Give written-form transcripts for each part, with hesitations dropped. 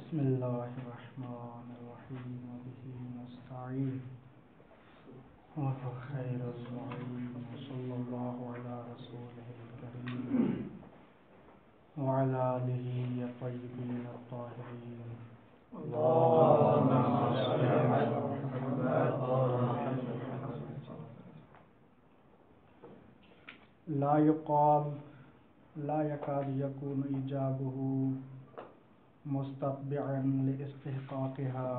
بسم الله الرحمن الرحيم وبه نستعين وهو خير المعين وصلى الله على رسوله الكريم وعلى آله الطيبين الطاهرين اللهم صل على محمد لا يكاد يكون إيجابه مستتبعا لاستحقاقها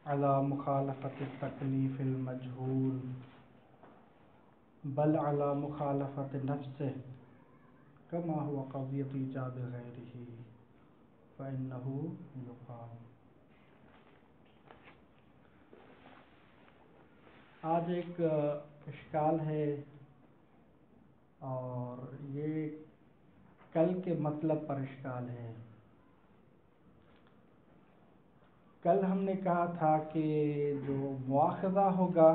على مخالفة التكليف المجهول بل على مخالفة نفسه كما هو قضية إيجاب غيره فإنه يقال. آج ایک اشکال ہے اور یہ کل کے مطلب پر اشکال ہے. کل ہم نے کہا تھا کہ جو مواخذہ ہوگا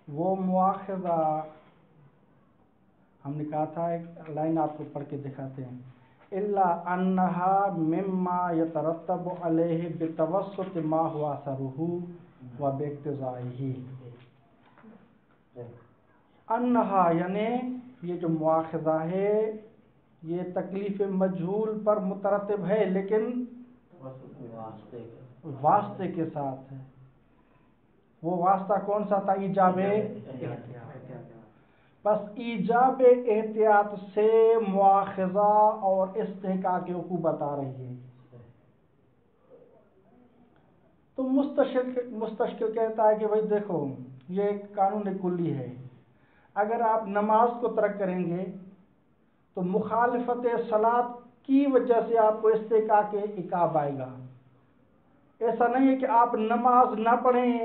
وہ مواخذہ ہم نے کہا تھا، ایک لائن آپ کو پڑھ کے دکھاتے ہیں. الا انہا مما یترتب علیہ بتوسط ما هو اثرہ و باقتضائہ. انہا یعنی یہ جو مواخذہ ہے یہ تکلیف مجہول پر مترتب ہے لیکن واسطے کے ساتھ ہے. وہ واسطہ کون سا تھا؟ ایجاب احتیاط. بس ایجاب احتیاط سے مواخذہ اور استحقاق کی عقوبت آ رہی ہے. تو مستشکل کہتا ہے کہ بھائی دیکھو یہ ایک قانون کلی ہے. اگر آپ نماز کو ترک کریں گے تو مخالفت صلاۃ کی وجہ سے آپ کو استحقاق عقاب آئے گا. ایسا نہیں ہے کہ آپ نماز نہ پڑھیں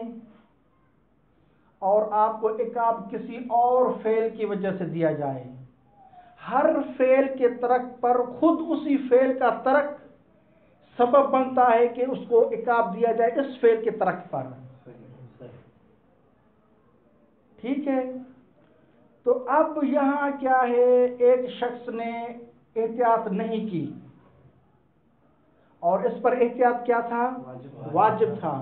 اور آپ کو عقاب کسی اور فعل کی وجہ سے دیا جائے. ہر فعل کے ترک پر خود اسی فعل کا ترک سبب بنتا ہے کہ اس کو عقاب دیا جائے اس فعل کے ترک پر. ٹھیک ہے. تو اب یہاں کیا ہے، ایک شخص نے احتیاط نہیں کی اور اس پر احتیاط کیا تھا؟ واجب تھا.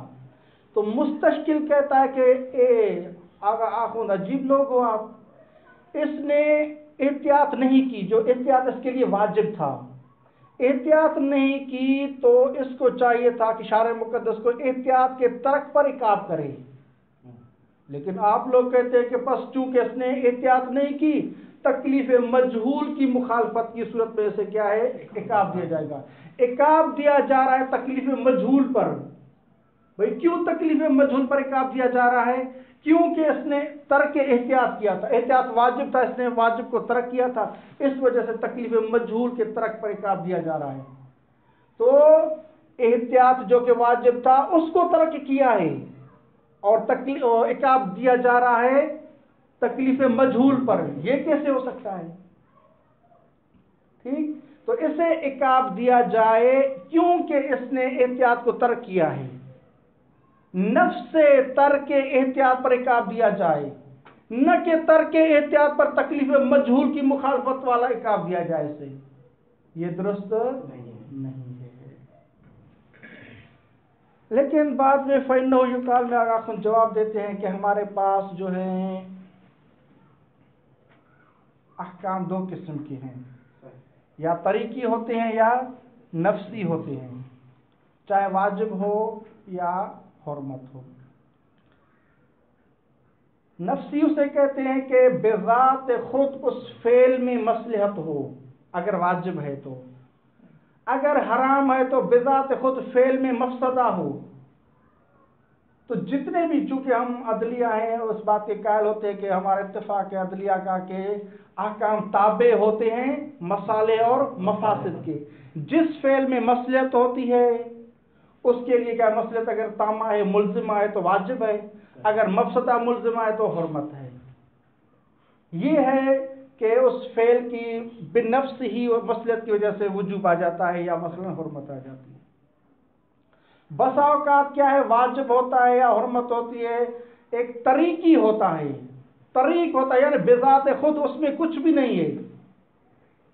تو مستشکل کہتا ہے کہ آخون عجیب لوگ ہو آپ، اس نے احتیاط نہیں کی، جو احتیاط اس کے لیے واجب تھا. احتیاط نہیں کی تو اس کو چاہیے تھا کہ شارع مقدس کو احتیاط کے ترک پر عقاب کرے. لیکن آپ لوگ کہتے ہیں کہ بس چونکہ اس نے احتیاط نہیں کی تکلیف مجہول کی مخالفت کی صورت میں اسے کیا ہے؟ عقاب دیا جائے گا. عقاب دیا جا رہا ہے تکلیف مجہول پر. بھئی کیوں تکلیف مجہول پر عقاب دیا جا رہا ہے؟ کیونکہ اس نے ترک احتیاط کیا تھا. احتیاط واجب تھا، اس نے واجب کو ترک کیا تھا، اس وجہ سے تکلیف مجہول کے ترک پر عقاب دیا جا رہا ہے. تو احتیاط جو کہ واجب تھا اس کو ترک کیا ہے اور عقاب دیا جا رہا ہے تکلیف مجہول پر. یہ کیسے ہو سکتا ہے؟ ٹھیک. تو اسے عقاب دیا جائے کیونکہ اس نے احتیاط کو ترک کیا ہے. نفس سے ترک احتیاط پر عقاب دیا جائے، نہ کہ ترک احتیاط پر تکلیف مجہول کی مخالفت والا عقاب دیا جائے. اسے یہ درست نہیں ہے. لیکن بعد میں فإنه يقال میں آگاہ جواب دیتے ہیں کہ ہمارے پاس جو ہیں احکام دو قسم کے ہیں، یا طریقی ہوتے ہیں یا نفسی ہوتے ہیں، چاہے واجب ہو یا حرمت ہو. نفسی اسے کہتے ہیں کہ بذات خود اس فعل میں مصلحت ہو اگر واجب ہے تو، اگر حرام ہے تو بذات خود فعل میں مفسدہ ہو. تو جتنے بھی، چونکہ ہم عدلیہ ہیں اس بات کے قائل ہوتے ہیں کہ ہمارا اتفاق ہے عدلیہ کا کہ احکام تابع ہوتے ہیں مصالح اور مفاسد کے. جس فعل میں مصلحت ہوتی ہے اس کے لیے کیا مصلحت اگر تامہ ہے ملزمہ ہے تو واجب ہے، اگر مفسدہ ملزمہ ہے تو حرمت ہے. یہ ہے کہ اس فعل کی بنفس ہی مصلحت کی وجہ سے وجوب آ جاتا ہے یا مثلا حرمت آ جاتی ہے. بسا اوقات کیا ہے، واجب ہوتا ہے یا حرمت ہوتی ہے، ایک طریقی ہوتا ہے، طریق ہوتا ہے، یعنی بذات خود اس میں کچھ بھی نہیں ہے،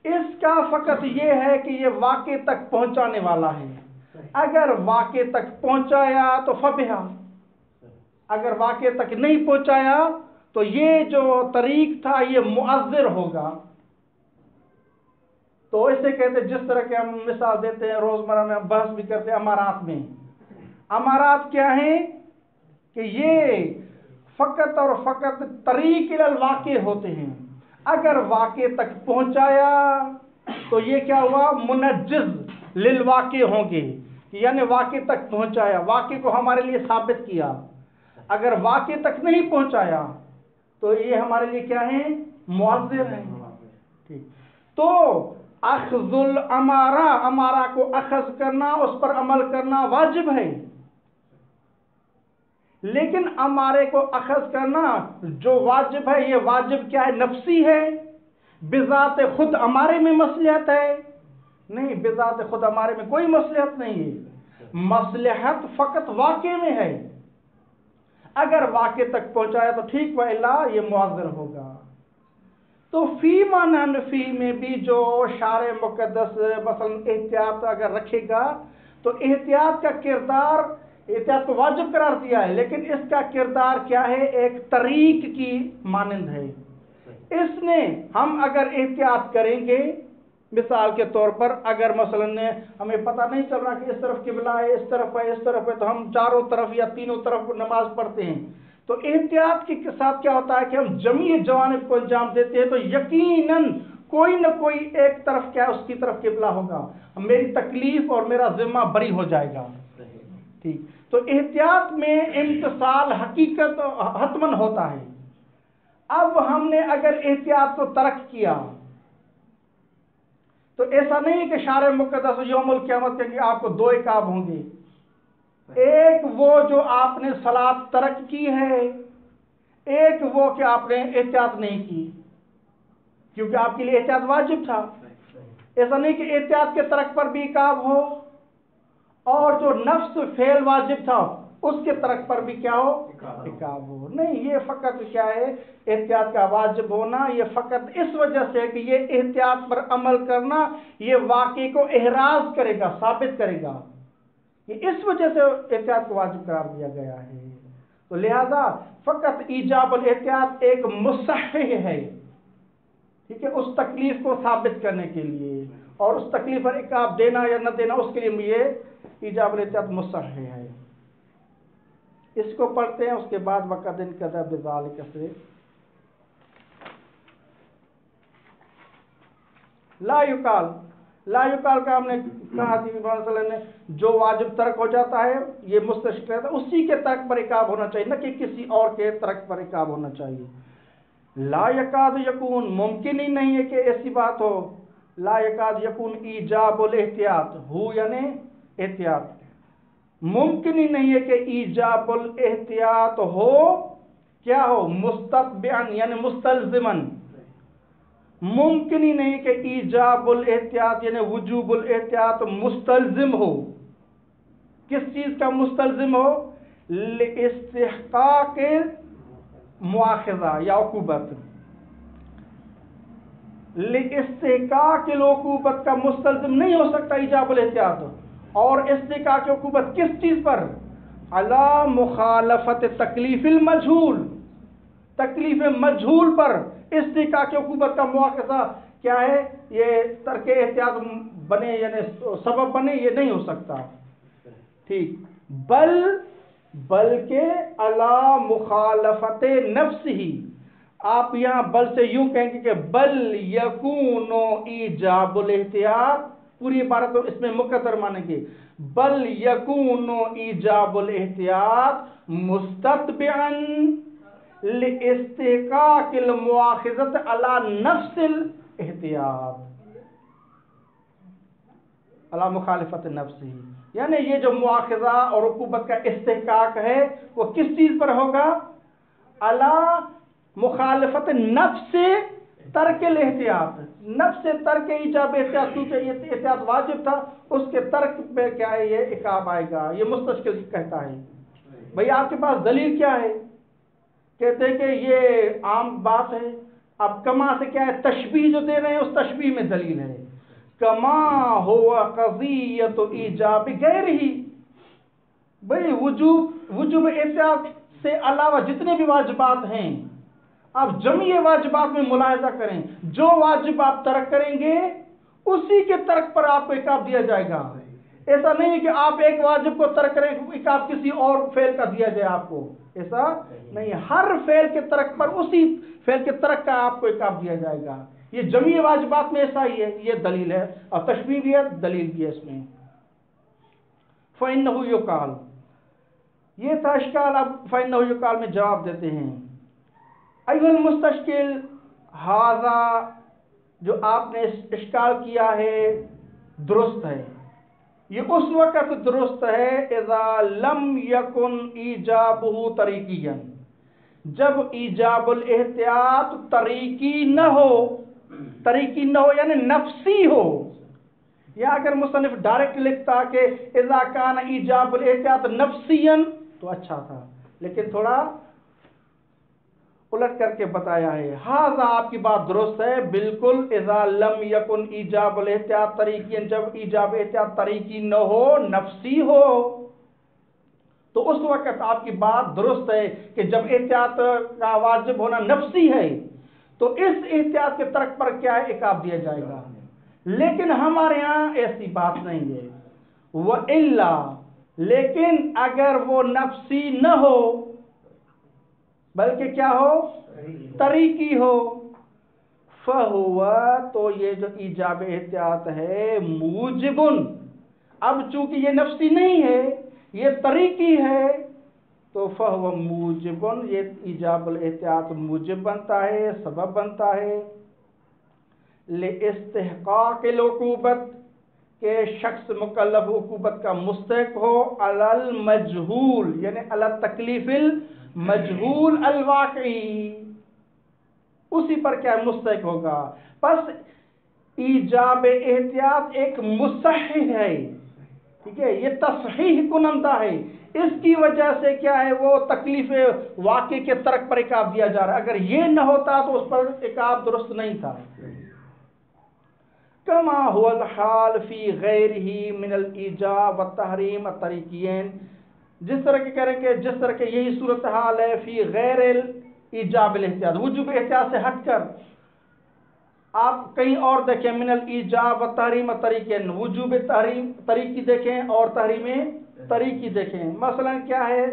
اس کا فقط یہ ہے کہ یہ واقع تک پہنچانے والا ہے. اگر واقع تک پہنچایا تو فبہا، اگر واقع تک نہیں پہنچایا تو یہ جو طریق تھا یہ معذر ہوگا. تو اسے کہتے ہیں، جس طرح کے ہم مثال دیتے ہیں روزمرہ میں، ہم بحث بھی کرتے ہیں امارات میں. امارات کیا ہیں کہ یہ فقط اور فقط طریق الی الواقع ہوتے ہیں. اگر واقع تک پہنچایا تو یہ کیا ہوا، منجز للواقع ہوں گے، یعنی واقع تک پہنچایا، واقع کو ہمارے لیے ثابت کیا. اگر واقع تک نہیں پہنچایا تو یہ ہمارے لیے کیا ہے، معذر ہے. ٹھیک. تو اخذ الامارہ، امارہ کو اخذ کرنا، اس پر عمل کرنا واجب ہے. لیکن امارے کو اخذ کرنا جو واجب ہے، یہ واجب کیا ہے، نفسی ہے. بذات خود امارے میں مصلحت ہے؟ نہیں، بذات خود امارے میں کوئی مصلحت نہیں ہے. مصلحت فقط واقع میں ہے. اگر واقع تک پہنچایا تو ٹھیک، والا یہ معذر ہوگا. تو فی معنی فی میں بھی جو شارع مقدس مثلا احتیاط اگر رکھے گا تو احتیاط کا کردار، احتیاط کو واجب قرار دیا ہے، لیکن اس کا کردار کیا ہے، ایک طریق کی مانند ہے. اس نے ہم اگر احتیاط کریں گے، مثال کے طور پر اگر مثلا ہمیں پتہ نہیں چل رہا کہ اس طرف قبلہ ہے، اس طرف ہے، اس طرف ہے، تو ہم چاروں طرف یا تینوں طرف نماز پڑھتے ہیں. تو احتیاط کے ساتھ کیا ہوتا ہے کہ ہم جمیع جوانب کو انجام دیتے ہیں، تو یقیناً کوئی نہ کوئی ایک طرف کیا اس کی طرف قبلہ ہوگا، میری تکلیف اور میرا ذمہ بری ہو جائے گا. ٹھیک. تو احتیاط میں امتثال حقیقت حتمن ہوتا ہے. اب ہم نے اگر احتیاط کو ترک کیا تو ایسا نہیں کہ شارع مقدس یوم القیامت کے آپ کو دو عقاب ہوں گے. ایک وہ جو آپ نے صلاۃ ترک کی ہے، ایک وہ کہ آپ نے احتیاط نہیں کی، کیونکہ آپ کے لیے احتیاط واجب تھا. ایسا نہیں کہ احتیاط کے ترک پر بھی عقاب ہو، اور جو نفس فعل واجب تھا اس کے ترک پر بھی کیا ہو، عقاب ہو. نہیں، یہ فقط کیا ہے، احتیاط کا واجب ہونا یہ فقط اس وجہ سے کہ یہ احتیاط پر عمل کرنا یہ واقعے کو احراز کرے گا، ثابت کرے گا. یہ اس وجہ سے احتیاط کو واجب قرار دیا گیا ہے. تو لہذا فقط ایجاب الاحتیاط ایک مصحح ہے، ٹھیک ہے، اس تکلیف کو ثابت کرنے کے لیے، اور اس تکلیف پر عقاب دینا یا نہ دینا اس کے لیے یہ ایجاب الاحتیاط مصحح ہے. اس کو پڑھتے ہیں، اس کے بعد وقت ان قدر بذالک سے لا یقال کا ہم نے کہا کہ نے جو واجب ترک ہو جاتا ہے یہ مستشکل ہے، اسی کے ترک پر عقاب ہونا چاہیے، نہ کہ کسی اور کے ترک پر عقاب ہونا چاہیے. لا یکاد یکون، ممکن ہی نہیں ہے کہ ایسی بات ہو. لا یکاد یکون ایجاب الاحتیاط، ہو یعنی احتیاط، ممکن ہی نہیں ہے کہ ایجاب الاحتیاط ہو، کیا ہو، مستتبعاً یعنی مستلزماً. ممکن ہی نہیں کہ ایجاب الاحتیاط یعنی وجوب الاحتیاط مستلزم ہو. کس چیز کا مستلزم ہو، لاستحقاق مواخذہ یا عقوبت. لاستحقاق العقوبت کا مستلزم نہیں ہو سکتا ایجاب الاحتیاط. اور استحقاق عقوبت کس چیز پر، علی مخالفت تکلیف المجہول، تکلیف مجہول پر استحقاق عقوبت کا مواخذہ کیا ہے، یہ ترک احتیاط بنے یعنی سبب بنے، یہ نہیں ہو سکتا. ٹھیک. بلکہ علی مخالفت نفس ہی، آپ یہاں بل سے یوں کہیں گے کہ بل یکون ایجاب الاحتیاط، پوری عبارت اس میں مقدر مانیں گے، بل یکون ایجاب الاحتیاط مستتبعا لاستحقاق المواخذت علی نفس الاحتیاط، علی مخالفت نفس ہی، یعنی یہ جو مواخذہ اور عقوبت کا استحقاق ہے وہ کس چیز پر ہوگا، علی مخالفت نفس ترک الاحتیاط، نفس ترک ایجاب احتیاط، کیونکہ احتیاط واجب تھا اس کے ترک پہ کیا ہے یہ عقاب آئے گا. یہ مستشکل کہتا ہے. بھئی آپ کے پاس دلیل کیا ہے؟ کہتے ہیں کہ یہ عام بات ہے اب کما سے کیا ہے؟ تشبیہ جو دے رہے ہیں اس تشبیہ میں دلیل ہے، کما ہوا قضیۃ ایجاب غیر ہی، بھئی وجوب احتیاط سے علاوہ جتنے بھی واجبات ہیں آپ جمعی واجبات میں ملاحظہ کریں، جو واجب آپ ترک کریں گے اسی کے ترک پر آپ کو عقاب دیا جائے گا۔ ایسا نہیں ہے کہ آپ ایک واجب کو ترک کریں عقاب کسی اور فعل کا دیا جائے آپ کو، ایسا نہیں، ہر فعل کے ترک پر اسی فعل کے ترک کا آپ کو عقاب دیا جائے گا۔ یہ جمعی واجبات میں ایسا ہی ہے، یہ دلیل ہے، اور تشبیہ بھی ہے، دلیل بھی ہے اس میں۔ فَإِنَّهُ يُقَالُ، یہ تھا اشکال، اب فَإِنَّهُ يُقَالُ میں جواب دیتے ہیں۔ ایھا المستشکل، ھذا جو آپ نے اشکال کیا ہے درست ہے، یہ اس وقت درست ہے اذا لم یکن ایجابہ طریقیا، جب ایجاب الاحتیاط طریقی نہ ہو، طریقی نہ ہو یعنی نفسی ہو، یا اگر مصنف ڈائریکٹ لکھتا کہ اذا کان ایجاب الاحتیاط نفسیا تو اچھا تھا، لیکن تھوڑا الٹ کر کے بتایا ہے۔ ہاذا آپ کی بات درست ہے بالکل، اذا لم یکن ایجاب الاحتیاط طریقی، جب ایجاب احتیاط طریقی نہ ہو، نفسی ہو، تو اس وقت آپ کی بات درست ہے کہ جب احتیاط کا واجب ہونا نفسی ہے تو اس احتیاط کے ترک پر کیا ہے؟ عقاب دیا جائے گا، لیکن ہمارے ہاں ایسی بات نہیں ہے۔ وَإِلَّا، لیکن اگر وہ نفسی نہ ہو بلکہ کیا ہو؟ طریقی ہو، فَهُوَ، تو یہ جو ایجاب احتیاط ہے موجبن، اب چونکہ یہ نفسی نہیں ہے یہ طریقی ہے تو فَهُوَ موجبن، یہ ایجاب الاحتیاط موجب بنتا ہے، سبب بنتا ہے، لِإِسْتِحْقَاقِ الْعُقُوبَةِ، کہ شخص مکلف عقوبت کا مستحق ہو، علی المجہول یعنی علی التکلیف المجہول الواقعی، اسی پر کیا مستحق ہوگا۔ پس ایجاب احتیاط ایک مصحح ہے، ٹھیک ہے، یہ تصحیح کنندہ ہے، اس کی وجہ سے کیا ہے وہ تکلیف واقع کے ترک پر عقاب دیا جا رہا ہے، اگر یہ نہ ہوتا تو اس پر عقاب درست نہیں تھا۔ کما هو الحال فی غیرہ من الایجاب والتحریم الطریقیین، جس طرح کے کریں کہ جس طرح کہ یہی صورتحال ہے فی غیر ایجاب الاحتیاط، وجوب احتیاط سے ہٹ کر آپ کہیں اور دیکھیں، من الایجاب والتحریم الطریقین، وجوب تحریم طریقی دیکھیں اور تحریم طریقی دیکھیں۔ مثلا کیا ہے،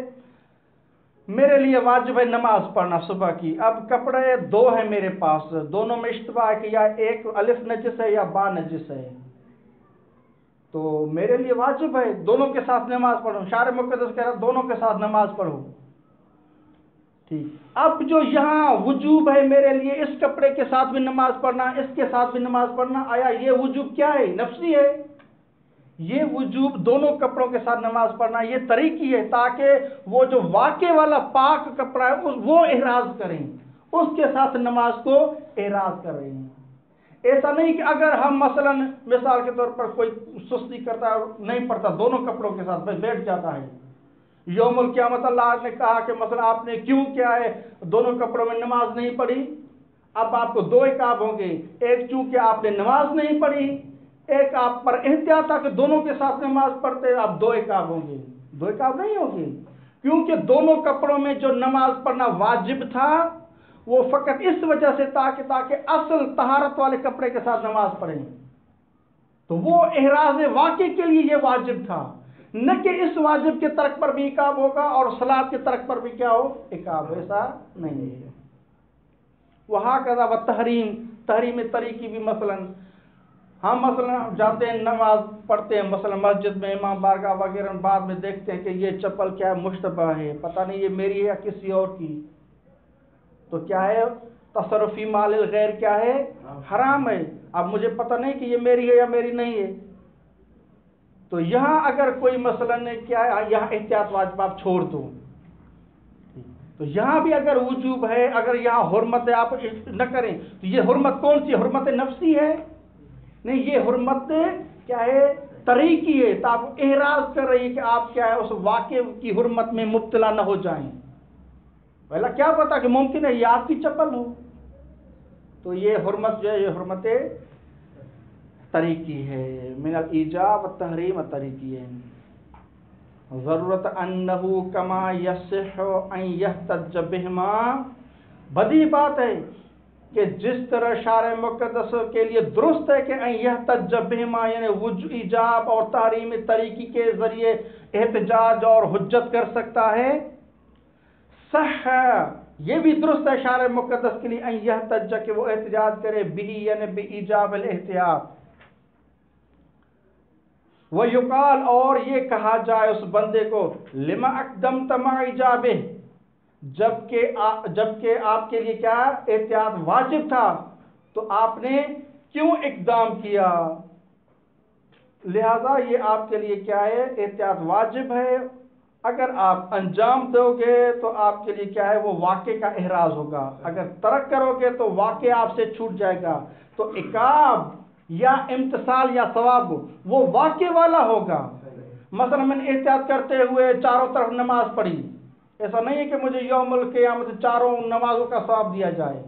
میرے لیے واجب ہے نماز پڑھنا صبح کی، اب کپڑے دو ہیں میرے پاس، دونوں میں اشتباہ ہے کہ یا ایک الف نجس ہے یا با نجس ہے، تو میرے لیے واجب ہے دونوں کے ساتھ نماز پڑھوں، شارع مقدس کہہ رہا دونوں کے ساتھ نماز پڑھو، ٹھیک۔ اب جو یہاں وجوب ہے میرے لیے اس کپڑے کے ساتھ بھی نماز پڑھنا، اس کے ساتھ بھی نماز پڑھنا، آیا یہ وجوب کیا ہے؟ نفسی ہے؟ یہ وجوب دونوں کپڑوں کے ساتھ نماز پڑھنا یہ طریقی ہے تاکہ وہ جو واقع والا پاک کپڑا ہے وہ احراز کریں، اس کے ساتھ نماز کو احراز کر رہے ہیں۔ ایسا نہیں کہ اگر ہم مثلا مثال کے طور پر کوئی سستی کرتا ہے نہیں پڑتا دونوں کپڑوں کے ساتھ بیٹھ جاتا ہے، یوم القیامت اللہ نے کہا کہ مثلا آپ نے کیوں کیا ہے دونوں کپڑوں میں نماز نہیں پڑھی، اب آپ کو دو عقاب ہوں گے، ایک چونکہ آپ نے نماز نہیں پڑھی، ایک آپ پر احتیاط تھا کہ دونوں کے ساتھ نماز پڑھتے، اب دو عقاب ہوں گے، دو عقاب نہیں ہوں گے، کیونکہ دونوں کپڑوں میں جو نماز پڑھنا واجب تھا وہ فقط اس وجہ سے تھا کہ تاکہ اصل طہارت والے کپڑے کے ساتھ نماز پڑھیں، تو وہ احراز واقع کے لیے یہ واجب تھا، نہ کہ اس واجب کے ترک پر بھی عقاب ہوگا اور صلاۃ کے ترک پر بھی کیا ہو عقاب، ایسا نہیں ہے۔ وہاں کا وہ تحریم طریقی بھی مثلا ہم مثلا جاتے ہیں نماز پڑھتے ہیں مثلا مسجد میں امام بارگاہ وغیرہ، بعد میں دیکھتے ہیں کہ یہ چپل کیا ہے مشتبہ ہے، پتہ نہیں یہ میری ہے یا کسی اور کی، تو کیا ہے تصرفی مال الغیر کیا ہے حرام ہے، اب مجھے پتہ نہیں کہ یہ میری ہے یا میری نہیں ہے، تو یہاں اگر کوئی مثلا کیا ہے یہاں احتیاط واجب آپ چھوڑ دو، تو یہاں بھی اگر وجوب ہے، اگر یہاں حرمت آپ نہ کریں تو یہ حرمت کون سی حرمت نفسی ہے؟ نہیں، یہ حرمت کیا ہے طریقی ہے، تو آپ احراز کر رہی ہے کہ آپ کیا ہے اس واقع کی حرمت میں مبتلا نہ ہو جائیں، پہلا کیا پتا کہ ممکن ہے یہ آپ کی چپل ہو، تو یہ حرمت جو ہے یہ حرمت طریقی ہے، من الایجاب والتحریم الطریقی ہے۔ ضرورت انہو کما یصح ان یحتج بہما، بدی بات ہے کہ جس طرح شارع مقدس کے لیے درست ہے کہ ان یحتج بہما یعنی ایجاب اور تحریم طریقی کے ذریعے احتجاج اور حجت کر سکتا ہے، صح یہ بھی درست ہے شارع مقدس کے لیے ان یحتج کہ وہ احتجاج کرے بھی یعنی بی ایجاب الاحتیاط، وَيُقَال اور یہ کہا جائے اس بندے کو لما اقدمت مع ایجابہ، جبکہ آپ کے لیے کیا احتیاط واجب تھا تو آپ نے کیوں اقدام کیا، لہذا یہ آپ کے لیے کیا ہے احتیاط واجب ہے، اگر آپ انجام دو گے تو آپ کے لیے کیا ہے وہ واقع کا احراز ہوگا، اگر ترک کرو گے تو واقع آپ سے چھوٹ جائے گا، تو عقاب یا امتثال یا ثواب وہ واقع والا ہوگا۔ مثلا میں نے احتیاط کرتے ہوئے چاروں طرف نماز پڑھی، ایسا نہیں ہے کہ مجھے یوم القیامت چاروں نمازوں کا ثواب دیا جائے،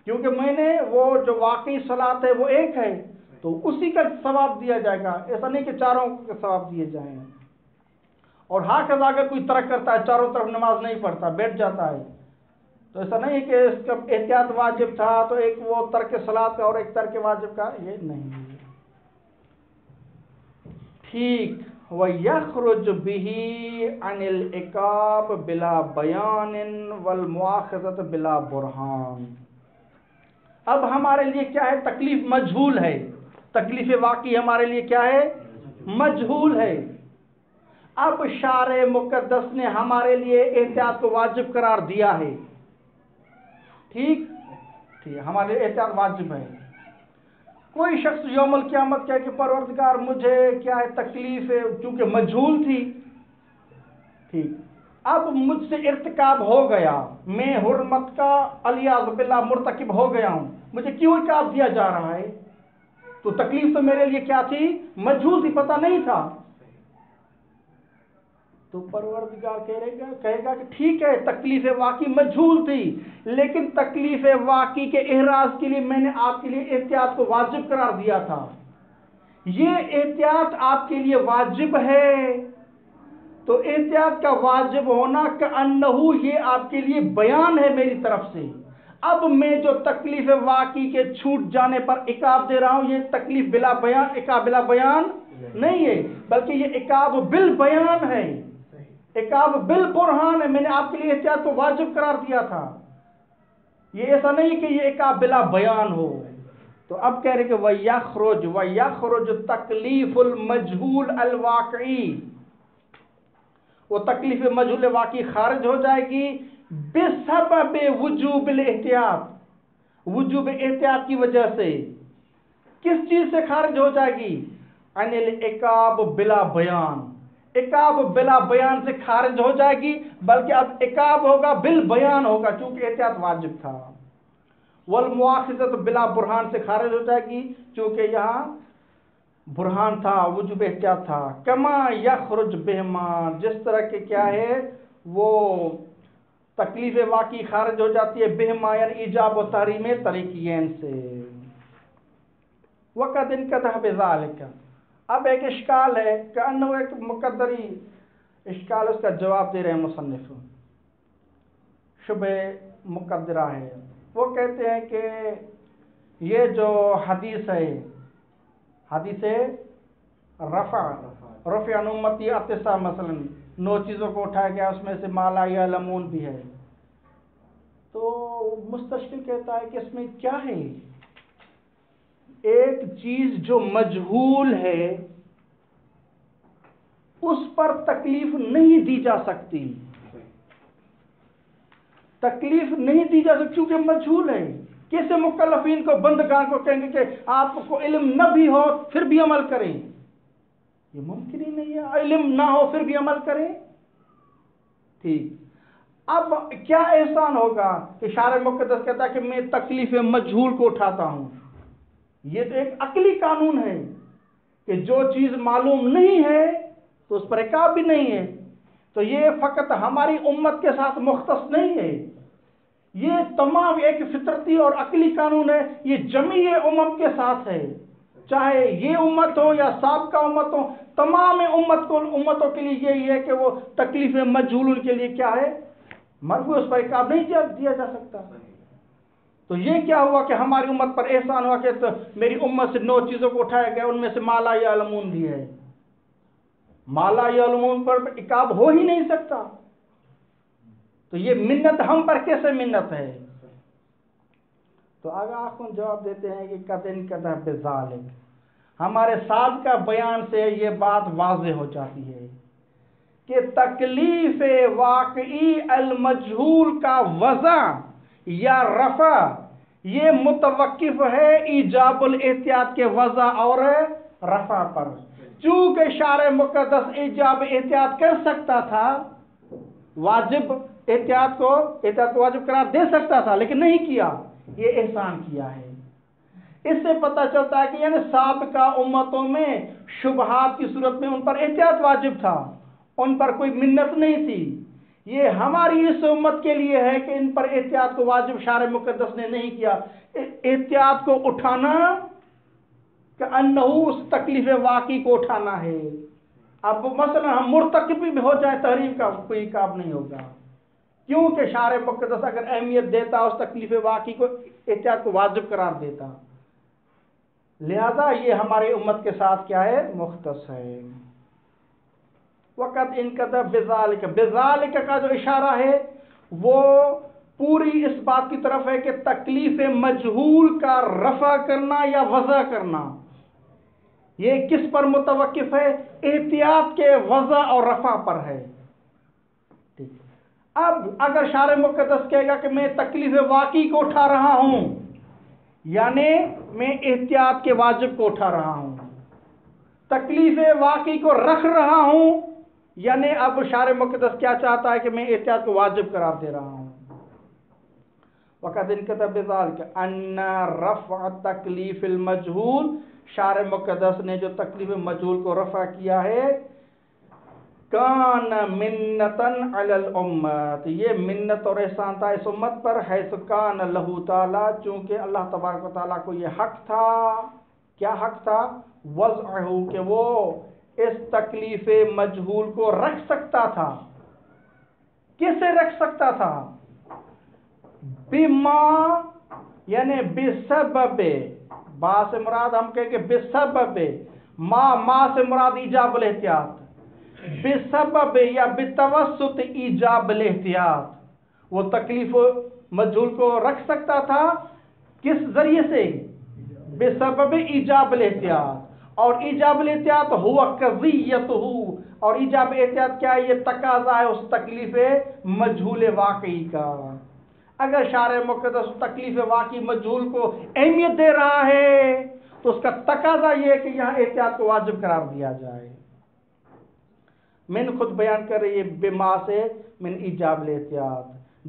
کیونکہ میں نے وہ جو واقعی صلاۃ ہے وہ ایک ہے تو اسی کا ثواب دیا جائے گا، ایسا نہیں کہ چاروں کے ثواب دیے جائیں۔ اور ہاکذا اگر کوئی ترک کرتا ہے چاروں طرف نماز نہیں پڑھتا بیٹھ جاتا ہے تو ایسا نہیں ہے کہ اس کا احتیاط واجب تھا تو ایک وہ ترک صلاۃ کا اور ایک ترک واجب کا، یہ نہیں ہے۔ ٹھیک، وَيَخْرُجُ بِهِ عَنِ الْعِقَابِ بِلَا بَيَانٍ وَالْمُؤَاخَذَةِ بِلَا بُرْهَانٍ۔ اب ہمارے لیے کیا ہے تکلیف مجہول ہے، تکلیف واقعی ہمارے لیے کیا ہے مجہول ہے۔ اب شارع مقدس نے ہمارے لیے احتیاط کو واجب قرار دیا ہے، ٹھیک ہمارے احتیاط واجب ہے۔ کوئی شخص یوم القیامت کہے کہ پروردگار مجھے کیا ہے تکلیف ہے چونکہ مجہول تھی، ٹھیک اب مجھ سے ارتکاب ہو گیا، میں حرمت کا علیاذ باللہ مرتکب ہو گیا ہوں، مجھے کیوں عقاب دیا جا رہا ہے؟ تو تکلیف تو میرے لیے کیا تھی مجہول تھی، پتہ نہیں تھا۔ تو پروردگار کہے گا کہ ٹھیک ہے تکلیف واقعی مجہول تھی، لیکن تکلیف واقعی کے احراز کے لیے میں نے آپ کے لیے احتیاط کو واجب قرار دیا تھا، یہ احتیاط آپ کے لیے واجب ہے، تو احتیاط کا واجب ہونا کأنہو یہ آپ کے لیے بیان ہے میری طرف سے۔ اب میں جو تکلیف واقعی کے چھوٹ جانے پر عقاب دے رہا ہوں یہ تکلیف بلا بیان عقاب بلا بیان نہیں ہے، بلکہ یہ عقاب بالبیان ہے، عقاب بالبرہان ہے، میں نے آپ کے لیے احتیاط کو واجب قرار دیا تھا، یہ ایسا نہیں کہ یہ عقاب بلا بیان ہو۔ تو اب کہہ رہے کہ وَيَخْرُجُ تکلیف المجہول الواقعی، وہ تکلیف مجہول واقعی خارج ہو جائے گی بسبب وجوب الاحتیاط، وجوب احتیاط کی وجہ سے۔ کس چیز سے خارج ہو جائے گی؟ عن العقاب بلا بیان، عقاب بلا بیان سے خارج ہو جائے گی، بلکہ اب عقاب ہوگا بالبیان ہوگا چونکہ احتیاط واجب تھا۔ والمؤاخذۃ بلا برہان سے خارج ہو جائے گی چونکہ یہاں برہان تھا، وجوب احتیاط تھا۔ کما یخرج بہما، جس طرح کے کیا ہے وہ تکلیف واقعی خارج ہو جاتی ہے بہما یعنی ایجاب و تحریم طریقین سے۔ وقد انقطع بذالک، اب ایک اشکال ہے کہ انہو ایک مقدری اشکال، اس کا جواب دے رہے ہیں مصنف، شبہ مقدرہ ہے۔ وہ کہتے ہیں کہ یہ جو حدیث ہے، حدیث رفع عن امتی اتسا، مثلا 9 چیزوں کو اٹھایا گیا، اس میں سے ما لا یعلمون بھی ہے، تو مستشکل کہتا ہے کہ اس میں کیا ہے؟ ایک چیز جو مجہول ہے اس پر تکلیف نہیں دی جا سکتی، تکلیف نہیں دی جا سکتی کیونکہ مجہول ہے۔ کیسے مکلفین کو بندگان کو کہیں گے کہ آپ کو علم نہ بھی ہو پھر بھی عمل کریں؟ یہ ممکن ہی نہیں ہے، علم نہ ہو پھر بھی عمل کریں۔ ٹھیک، اب کیا احسان ہوگا کہ شارع مقدس کہتا ہے کہ میں تکلیف مجہول کو اٹھاتا ہوں؟ یہ تو ایک عقلی قانون ہے کہ جو چیز معلوم نہیں ہے تو اس پر عقاب بھی نہیں ہے، تو یہ فقط ہماری امت کے ساتھ مختص نہیں ہے، یہ تمام ایک فطرتی اور عقلی قانون ہے، یہ جمیع امم کے ساتھ ہے، چاہے یہ امت ہو یا سابقہ امت ہو، تمام امتوں کے لیے یہی ہے کہ وہ تکلیف مجہول ان کے لیے کیا ہے، مرفوع، اس پر عقاب نہیں دیا جا سکتا۔ تو یہ کیا ہوا کہ ہماری امت پر احسان ہوا کہ میری امت سے 9 چیزوں کو اٹھایا گیا، ان میں سے ما لا یعلمون بھی ہے۔ ما لا یعلمون پر عقاب ہو ہی نہیں سکتا، تو یہ منت ہم پر کیسے منت ہے؟ تو آگاہ کن جواب دیتے ہیں کہ قدن قدر بذالک، ہمارے ساتھ کا بیان سے یہ بات واضح ہو جاتی ہے کہ تکلیف واقعی المجہول کا وضع یا رفع یہ متوقف ہے ایجاب الاحتیاط کے وضع اور رفع پر۔ چونکہ شارع مقدس ایجاب احتیاط کر سکتا تھا، واجب احتیاط کو واجب قرار دے سکتا تھا، لیکن نہیں کیا، یہ احسان کیا ہے۔ اس سے پتہ چلتا ہے کہ یعنی سابقہ امتوں میں شبہات کی صورت میں ان پر احتیاط واجب تھا، ان پر کوئی منت نہیں تھی۔ یہ ہماری اس امت کے لیے ہے کہ ان پر احتیاط کو واجب شارع مقدس نے نہیں کیا۔ احتیاط کو اٹھانا کہ انہو اس تکلیف واقعی کو اٹھانا ہے۔ اب مثلا ہم مرتکب بھی ہو جائے تحریم کا، کوئی عقاب نہیں ہوگا، کیونکہ شارع مقدس اگر اہمیت دیتا اس تکلیف واقعی کو، احتیاط کو واجب قرار دیتا، لہذا یہ ہمارے امت کے ساتھ کیا ہے، مختص ہے۔ وقت ان قدر بذالک، بذالک کا جو اشارہ ہے وہ پوری اس بات کی طرف ہے کہ تکلیف مجہول کا رفع کرنا یا وضع کرنا یہ کس پر متوقف ہے، احتیاط کے وضع اور رفع پر ہے۔ ٹھیک، اب اگر شارع مقدس کہے گا کہ میں تکلیف واقعی کو اٹھا رہا ہوں، یعنی میں احتیاط کے واجب کو اٹھا رہا ہوں، تکلیف واقعی کو رکھ رہا ہوں، یعنی اب شارع مقدس کیا چاہتا ہے کہ میں احتیاط کو واجب قرار دے رہا ہوں۔ وقد انکتب بذالک ان رفع تکلیف المجہول، شارع مقدس نے جو تکلیف مجہول کو رفع کیا ہے، کان منتن علی الامت، یہ منت اور احسان تھا اس امت پر، حیث کان لہ تعالی، چونکہ اللہ تبارک و تعالیٰ کو یہ حق تھا، کیا حق تھا، وضعہ، کہ وہ اس تکلیف مجہول کو رکھ سکتا تھا۔ کیسے رکھ سکتا تھا؟ بما، یعنی بسبب، با سے مراد ہم کہیں کہ بسبب، ما سے مراد ایجاب الاحتیاط، بسبب یا بتوسط ایجاب الاحتیاط، وہ تکلیف مجہول کو رکھ سکتا تھا، کس ذریعے سے، بسبب ایجاب الاحتیاط، اور ایجاب الاحتیاط ہوا قضیتہ، اور ایجاب احتیاط کیا ہے، یہ تقاضا ہے اس تکلیف مجہول واقعی کا۔ اگر شارع مقدس تکلیف واقعی مجہول کو اہمیت دے رہا ہے تو اس کا تقاضا یہ ہے کہ یہاں احتیاط کو واجب قرار دیا جائے۔ من خود بیان کر رہی ہے بما سے من ایجاب الاحتیاط،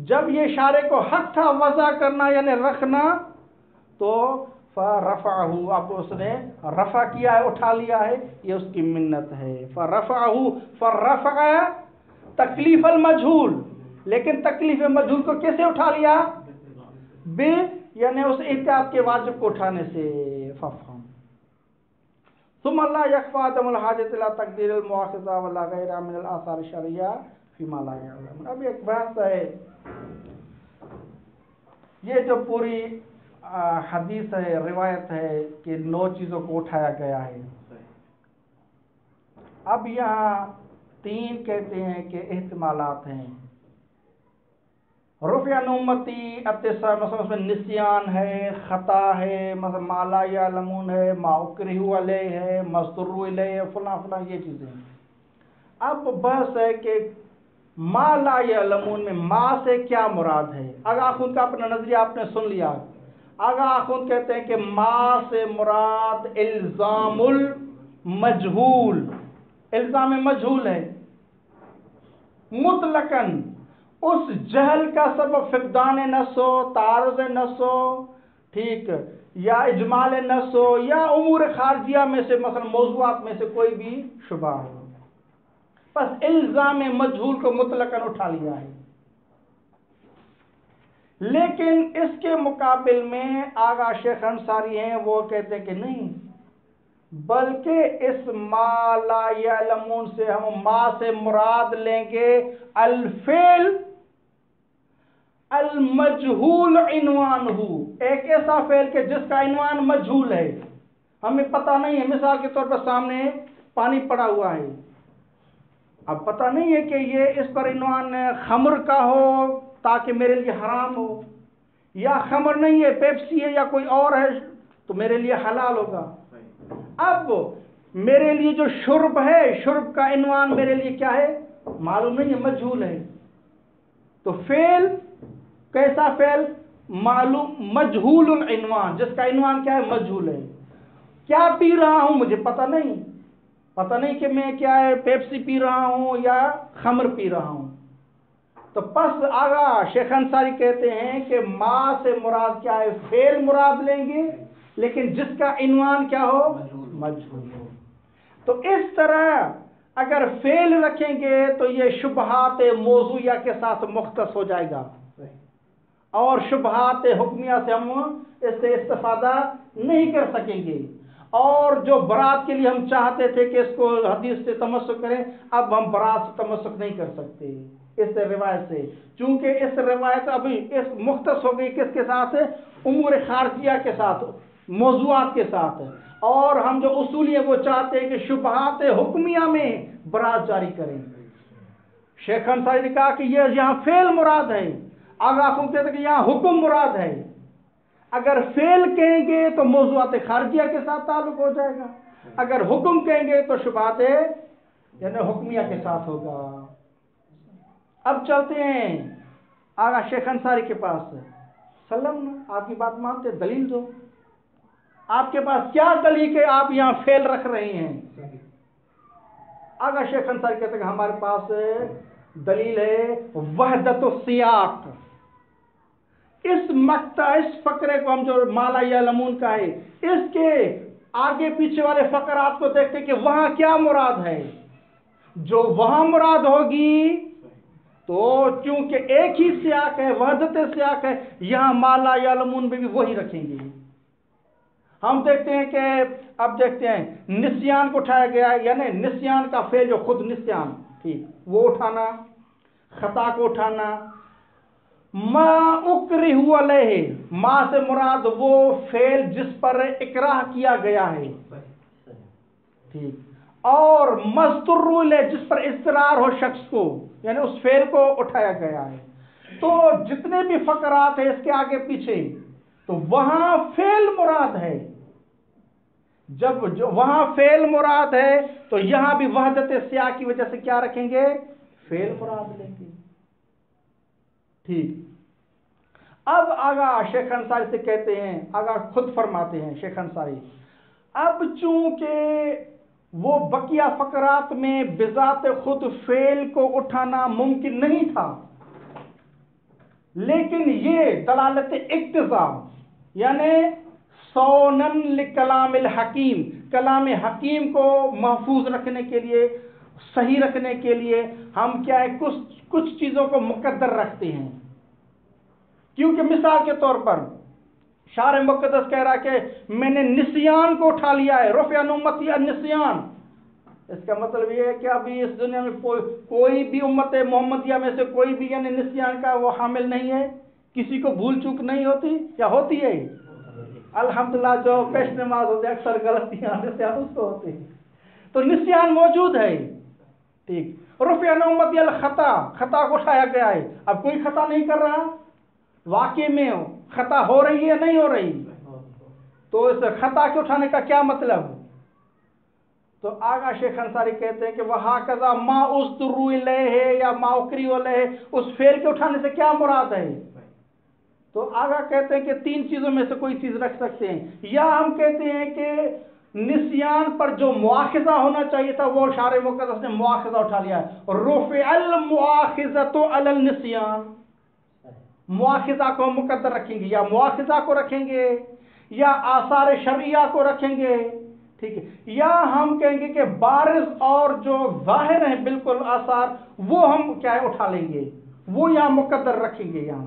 جب یہ شارع کو حق تھا وضع کرنا یعنی رکھنا، تو فرفعہ، اب اس نے رفع کیا ہے، اٹھا لیا ہے، یہ اس کی منت ہے۔ فرفعہ، فرفع تکلیف المجہول، لیکن تکلیف مجہول کو کیسے اٹھا لیا، یعنی اس احتیاط کے واجب کو اٹھانے سے۔ ففہم ثم لا يخفى عدم الحاجة الى تقدير المؤاخذة ولا غيرها من الاثار الشرعية فيما لا يعلم۔ اب ایک بحث ہے، یہ جو پوری حدیث ہے، روایت ہے کہ 9 چیزوں کو اٹھایا گیا ہے، اب یہاں 3 کہتے ہیں کہ احتمالات ہیں۔ رفع امتی اتساع، مثلا اس میں نسیان ہے، خطا ہے، مثلا ما لا یعلمون ہے، ما اکرہوا علیہ ہے، مضطروا الیہ، فلاں فلاں، یہ چیزیں ہیں۔ اب بحث ہے کہ ما لا یعلمون میں ما سے کیا مراد ہے۔ آغا خود کا اپنا نظریہ آپ نے سن لیا۔ آغا خود کہتے ہیں کہ ما سے مراد الزام المجہول، الزام مجہول ہے مطلقاً، اس جہل کا سبب فقدان نص ہو، تعارض نص ہو، ٹھیک، یا اجمال نص ہو، یا امور خارجیہ میں سے مثلا موضوعات میں سے کوئی بھی شبہ ہو، بس الزام مجہول کو مطلقاً اٹھا لیا ہے۔ لیکن اس کے مقابل میں آغا شیخ انصاری ہیں، وہ کہتے ہیں کہ نہیں، بلکہ اس ما لا یعلمون سے ہم ما سے مراد لیں گے الفعل المجہول عنوانہ، ایک ایسا فعل کہ جس کا عنوان مجہول ہے، ہمیں پتہ نہیں ہے۔ مثال کے طور پر سامنے پانی پڑا ہوا ہے، اب پتہ نہیں ہے کہ یہ اس پر عنوان خمر کا ہو تاکہ میرے لیے حرام ہو، یا خمر نہیں ہے، پیپسی ہے یا کوئی اور ہے تو میرے لیے حلال ہوگا۔ اب میرے لیے جو شرب ہے، شرب کا عنوان میرے لیے کیا ہے معلوم نہیں ہے، مجہول ہے۔ تو فعل کیسا فعل؟ معلوم مجہول العنوان، جس کا عنوان کیا ہے مجہول ہے۔ کیا پی رہا ہوں مجھے پتہ نہیں کہ میں کیا ہے پیپسی پی رہا ہوں یا خمر پی رہا ہوں۔ تو پس آغا شیخ انصاری کہتے ہیں کہ ما سے مراد کیا ہے، فعل مراد لیں گے، لیکن جس کا عنوان کیا ہو مجہول ہو۔ تو اس طرح اگر فعل رکھیں گے تو یہ شبہات موضوعیہ کے ساتھ مختص ہو جائے گا، اور شبہات حکمیہ سے ہم اس سے استفادہ نہیں کر سکیں گے۔ اور جو برات کے لیے ہم چاہتے تھے کہ اس کو حدیث سے تمسک کریں، اب ہم برات سے تمسک نہیں کر سکتے اس روایت سے، چونکہ اس روایت ابھی اس مختص ہو گئی کس کے ساتھ؟ امور خارجیہ کے ساتھ، موضوعات کے ساتھ۔ اور ہم جو اصولی ہیں وہ چاہتے ہیں کہ شبہات حکمیہ میں برات جاری کریں۔ شیخ انصاری نے کہا کہ یہ یہاں فعل مراد ہے، آگاہ کو کہتے ہیں کہ یہاں حکم مراد ہے۔ اگر فعل کہیں گے تو موضوعات خارجیہ کے ساتھ تعلق ہو جائے گا، اگر حکم کہیں گے تو شبہات یعنی حکمیہ کے ساتھ ہوگا۔ اب چلتے ہیں آغا شیخ انصاری کے پاس۔ سلم آپ کی بات مانتے، دلیل دو، آپ کے پاس کیا دلیل کہ آپ یہاں فعل رکھ رہے ہیں؟ آغا شیخ انصاری کہتے ہیں کہ ہمارے پاس دلیل ہے وحدت السیاق۔ اس مقطع، اس فقرے کو ہم جو مالا یعلمون کا ہے، اس کے آگے پیچھے والے فقرات کو دیکھتے کہ وہاں کیا مراد ہے۔ جو وہاں مراد ہوگی تو چونکہ ایک ہی سیاق ہے، وحدت سیاق ہے، یہاں مالا یعلمون میں بھی وہی رکھیں گے۔ ہم دیکھتے ہیں کہ اب دیکھتے ہیں نسیان کو اٹھایا گیا ہے، یعنی نسیان کا فعل جو خود نسیان، ٹھیک، وہ اٹھانا، خطا کو اٹھانا۔ ما اکرہ علیہ، ما سے مراد وہ فعل جس پر اکراہ کیا گیا ہے، ٹھیک، اور مضطر علیہ جس پر اضطرار ہو شخص کو، یعنی اس فعل کو اٹھایا گیا ہے۔ تو جتنے بھی فقرات ہیں اس کے آگے پیچھے، تو وہاں فعل مراد ہے۔ جب وہاں فعل مراد ہے تو یہاں بھی وحدت سیاق کی وجہ سے کیا رکھیں گے؟ فعل مراد لیں گے، ٹھیک۔ اب آگا شیخ انصاری سے کہتے ہیں، آگا خود فرماتے ہیں شیخ انصاری، اب چونکہ وہ بقیہ فقرات میں بذات خود فعل کو اٹھانا ممکن نہیں تھا، لیکن یہ دلالت اقتضا، یعنی صوناً لکلام الحکیم، کلام حکیم کو محفوظ رکھنے کے لیے، صحیح رکھنے کے لیے ہم کیا ہے کچھ چیزوں کو مقدر رکھتے ہیں۔ کیونکہ مثال کے طور پر شارح مقدس کہہ رہا کہ میں نے نسیان کو اٹھا لیا ہے، رفع عن امتی النسیان، اس کا مطلب یہ ہے کہ ابھی اس دنیا میں کوئی بھی امت محمدیہ میں سے کوئی بھی یعنی نسیان کا وہ حامل نہیں ہے، کسی کو بھول چوک نہیں ہوتی یا ہوتی ہے؟ الحمدللہ جو پیش نماز ہوتے اکثر غلطیاں نسیان اس کو ہوتے ہیں، تو نسیان موجود ہے، ٹھیک۔ رفع عن امتی الخطا، خطا کو اٹھایا گیا ہے، اب کوئی خطا نہیں کر رہا، واقع میں خطا ہو رہی ہے نہیں ہو رہی، تو اس خطا کے اٹھانے کا کیا مطلب؟ تو آگا شیخ انصاری کہتے ہیں کہ وَهَكَذَا مَا أُسْتُرُّ إِلَيْهِ یا مَا أُكْرِهُ عَلَيْهِ، اس فعل کے اٹھانے سے کیا مراد ہے؟ تو آگا کہتے ہیں کہ تین چیزوں میں سے کوئی چیز رکھ سکتے ہیں، یا ہم کہتے ہیں کہ نسیان پر جو مواخذہ ہونا چاہیے تھا وہ شارح مقدس نے مواخذہ اٹھا لیا ہے، رفع المواخذۃ علی النسیان، مواخذہ کو مقدر رکھیں گے، یا مواخذہ کو رکھیں گے یا آثار شرعیہ کو رکھیں گے، ٹھیک ہے، یا ہم کہیں گے کہ بارز اور جو ظاہر ہیں بالکل آثار وہ ہم کیا ہے اٹھا لیں گے، وہ یہاں مقدر رکھیں گے یہاں،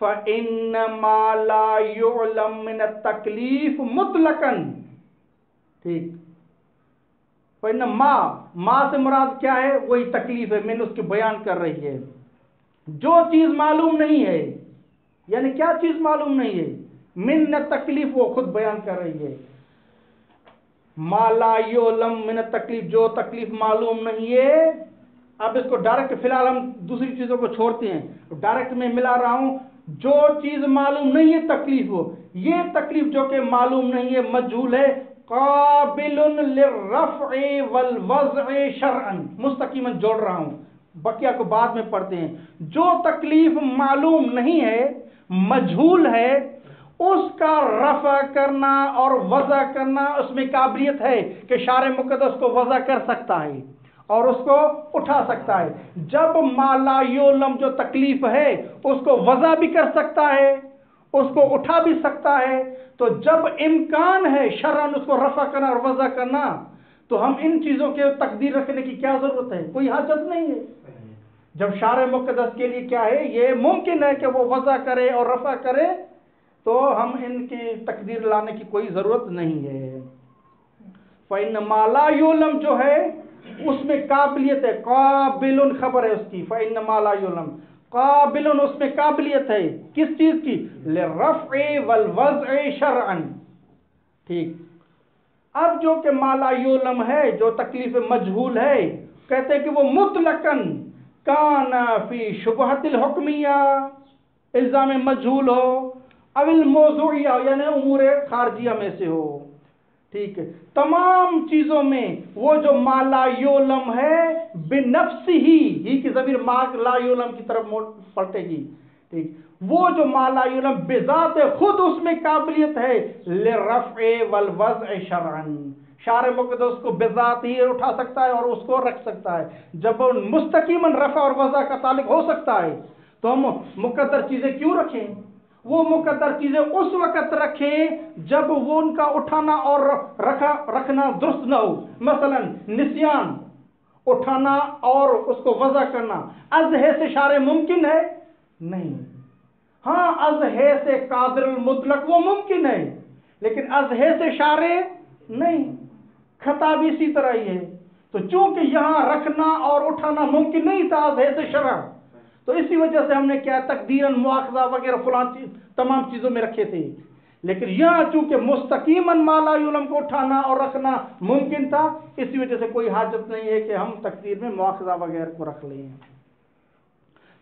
فَإِنَّ مَا لَا يُعْلَمْ مِنَ التَّكْلِيفِ مُطْلَقًا. ٹھیک. فَإِنَّ ما سے مراد کیا ہے؟ وہی تکلیف ہے، میں نے اس کی بیان کر رہی ہے. جو چیز معلوم نہیں ہے، یعنی کیا چیز معلوم نہیں ہے؟ من تکلیف، وہ خود بیان کر رہی ہے. ما لا یعلم من التکلیف، جو تکلیف معلوم نہیں ہے. اب اس کو ڈائریکٹ، فی الحال ہم دوسری چیزوں کو چھوڑتے ہیں، ڈائریکٹ میں ملا رہا ہوں. جو چیز معلوم نہیں ہے تکلیف، ہو یہ تکلیف جو کہ معلوم نہیں ہے، مجہول ہے، قابل للرفع والوضع شرعا. مستقیما جوڑ رہا ہوں، بقیہ کو بعد میں پڑھتے ہیں. جو تکلیف معلوم نہیں ہے، مجہول ہے، اس کا رفع کرنا اور وضع کرنا اس میں قابلیت ہے کہ شارع مقدس کو وضع کر سکتا ہے اور اس کو اٹھا سکتا ہے. جب ما لا یعلم جو تکلیف ہے اس کو وضع بھی کر سکتا ہے، اس کو اٹھا بھی سکتا ہے، تو جب امکان ہے شرعاً اس کو رفع کرنا اور وضع کرنا، تو ہم ان چیزوں کے تقدیر رکھنے کی کیا ضرورت ہے؟ کوئی حاجت نہیں ہے. جب شارع مقدس کے لیے کیا ہے، یہ ممکن ہے کہ وہ وضع کرے اور رفع کرے، تو ہم ان کی تقدیر لانے کی کوئی ضرورت نہیں ہے. فَإِنَّ مَا لَا يُعْلَمْ جو ہے اس میں قابلیت ہے، قابل خبر ہے اس کی. فَإِنَّ مَا لَا يُعْلَمْ قابل، اس میں قابلیت ہے کس چیز کی؟ لِلرَّفْعِ وَالْوَضْعِ شَرْعًا. ٹھیک. اب جو کہ ما لا یعلم ہے، جو تکلیف مجہول ہے، کہتے ہیں کہ وہ مطلقاً کان فی شبہۃ الحکمیہ، الزام مجہول ہو، او الموضوعیہ یعنی امور خارجیہ میں سے ہو. ٹھیک ہے. تمام چیزوں میں وہ جو ما لا یعلم ہے بنفس ہی کی ضمیر ما لا یعلم کی طرف پلٹے گی. ٹھیک. وہ جو ما لا یعلم بذات خود اس میں قابلیت ہے للرفع والوضع شرعا. شارع مقدس کو بذات ہی اٹھا سکتا ہے اور اس کو رکھ سکتا ہے. جب مستقیما رفع اور وضع کا تعلق ہو سکتا ہے تو ہم مقدر چیزیں کیوں رکھیں؟ وہ مقدر چیزیں اس وقت رکھیں جب وہ ان کا اٹھانا اور رکھنا درست نہ ہو. مثلا نسیان، اٹھانا اور اس کو وضع کرنا از ہے سے شارع ممکن ہے؟ نہیں. ہاں از ہے سے قادر المطلق وہ ممکن ہے، لیکن از ہے سے شارع نہیں. خطا بھی اسی طرح ہی ہے. تو چونکہ یہاں رکھنا اور اٹھانا ممکن نہیں تھا از ہے سے شرع، تو اسی وجہ سے ہم نے کیا تقدیراً مواخذہ وغیرہ فلان تمام چیزوں میں رکھے تھے. لیکن یہاں چونکہ مستقیماً ما لا یعلم کو اٹھانا اور رکھنا ممکن تھا، اسی وجہ سے کوئی حاجت نہیں ہے کہ ہم تقدیر میں مواخذہ وغیرہ کو رکھ لیں.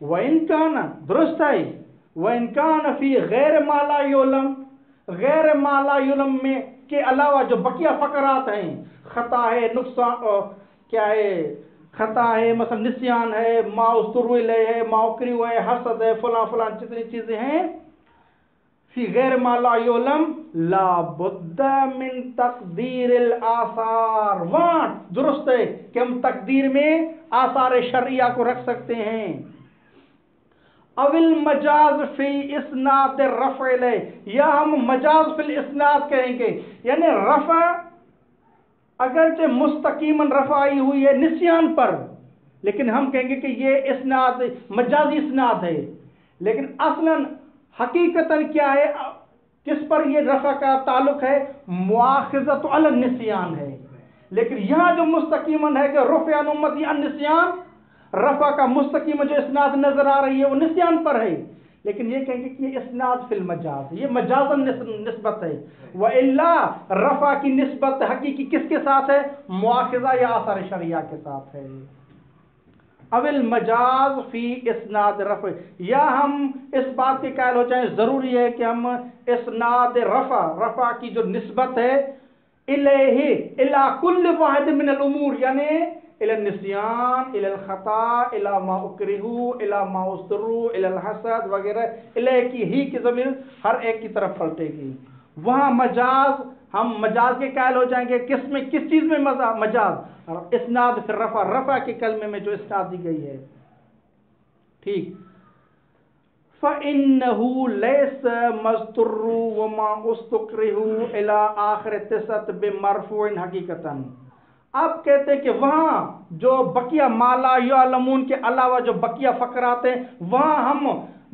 وَإِنْ كَانَ درست ہے، وَإِنْ كَانَ فِي غیر ما لا یعلم، غیر ما لا یعلم میں کے علاوہ جو بقیہ فقرات ہیں، خطا ہے، نقصان کیا ہے، خطا ہے، مثلا نسیان ہے، ما استروی لے ہے، ما اکریو ہے، حسد ہے، فلاں فلاں جتنی چیزیں ہیں، فی غیر ما لا یعلم لا بد من تقدیر الآثار. وہاں درست ہے کہ ہم تقدیر میں آثار شرعیہ کو رکھ سکتے ہیں. اول مجاز فی اسناد رفع لے، یا ہم مجاز فی الاسناد کہیں گے، یعنی رفع اگرچہ مستقیما رفع آئی ہوئی ہے نسیان پر، لیکن ہم کہیں گے کہ یہ اسناد مجازی اسناد ہے. لیکن اصلا حقیقتا کیا ہے، کس پر یہ رفع کا تعلق ہے؟ مواخذۃ علی النسیان ہے. لیکن یہاں جو مستقیما ہے کہ رفع عن امتی عن نسیان، رفع کا مستقیم جو اسناد نظر آ رہی ہے وہ نسیان پر ہے. لیکن یہ کہیں گے کہ یہ اسناد فی المجاز، یہ مجازن نسبت ہے. وَإِلَّا رفع کی نسبت حقیقی کس کے ساتھ ہے؟ مواخذہ یا آثار شرعیہ کے ساتھ ہے. اول مجاز فی اسناد رفع، یا ہم اس بات کے قائل ہو جائیں ضروری ہے کہ ہم اسناد رفع کی جو نسبت ہے الیہ الی کل واحد من الامور، یعنی الی النسیان، الی الخطا، الی ما اکرہو، الی ما استروا، الی الحسد وغیرہ، الی کی ہی کی ضمیر ہر ایک کی طرف پلٹے گی. وہاں مجاز، ہم مجاز کے قائل ہو جائیں گے کس میں، کس چیز میں مجاز؟ اسناد پھر رفع کے کلمے میں جو اسناد دی گئی ہے. ٹھیک. فَإِنَّهُ لَيْسَ مَسْتُرُّ وَمَا أُسْتُكْرِهُ إِلَىٰ آخِرِ تِسَعَةٍ بِمَرْفُوعٍ حقیقتاً. اب کہتے ہیں کہ وہاں جو بقیہ ما لا یعلمون کے علاوہ جو بقیہ فقرات ہیں، وہاں ہم